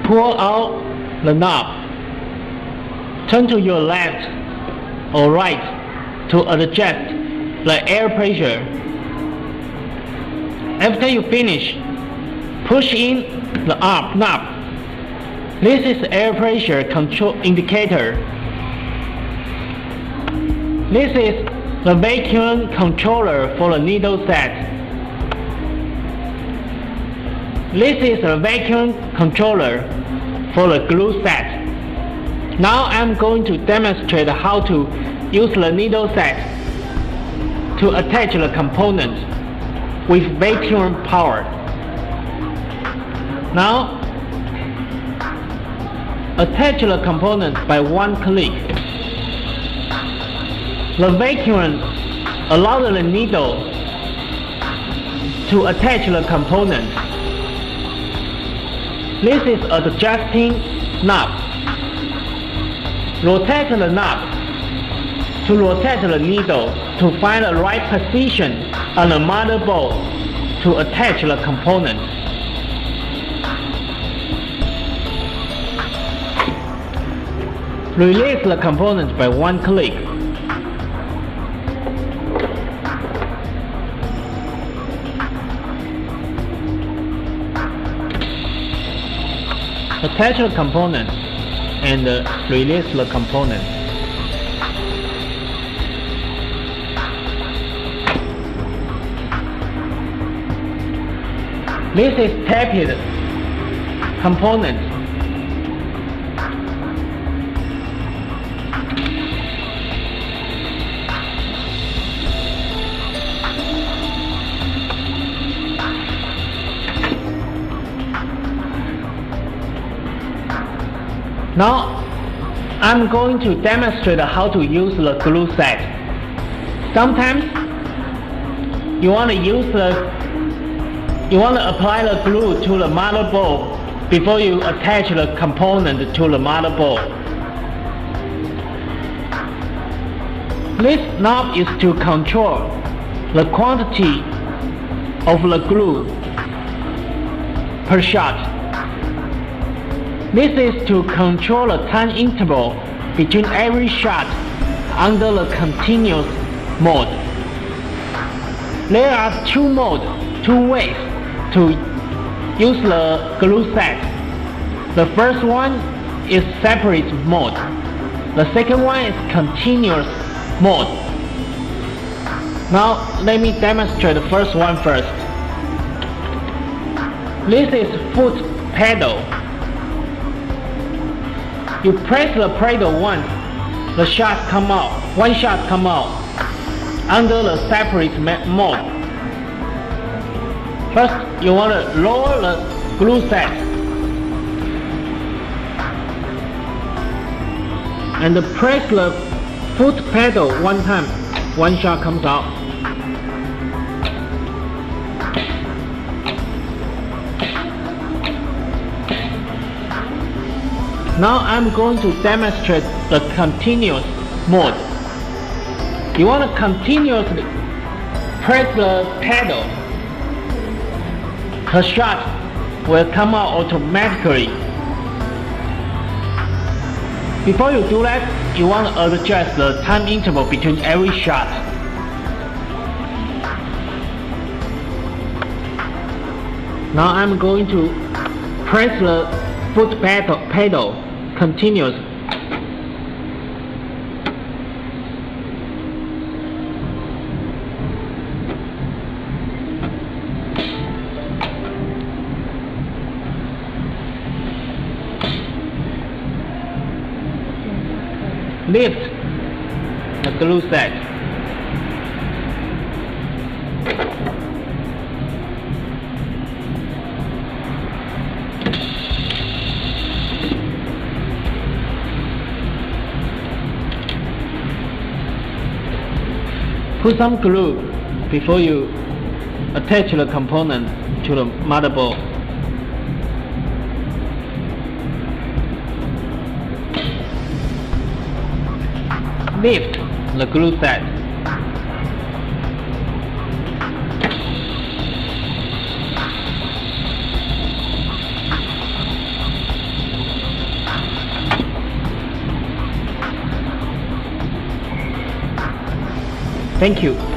Pull out the knob. Turn to your left or right to adjust the air pressure. After you finish, push in the up knob. This is the air pressure control indicator. This is the vacuum controller for the needle set. This is the vacuum controller for the glue set. Now I'm going to demonstrate how to use the needle set to attach the component with vacuum power. Now, attach the component by one click. The vacuum allows the needle to attach the component. This is adjusting knob. Rotate the knob to rotate the needle to find the right position on the motherboard to attach the component. Release the component by one click. Attach the component and release the component. This is tapped component. Now, I'm going to demonstrate how to use the glue set. Sometimes you want to apply the glue to the motherboard before you attach the component to the motherboard. This knob is to control the quantity of the glue per shot. This is to control the time interval between every shot under the continuous mode. There are two ways to use the glue set. The first one is separate mode. The second one is continuous mode. Now let me demonstrate the first one first. This is foot pedal. You press the pedal once, the shot come out. One shot come out under the separate mode. First, you want to lower the glue set and press the foot pedal one time. One shot comes out. Now I'm going to demonstrate the continuous mode. You want to continuously press the pedal. The shot will come out automatically. Before you do that, you want to adjust the time interval between every shot. Now I'm going to press the foot pedal continuous. Lift the glue set. Put some glue before you attach the component to the motherboard. Lift the glue set. Thank you.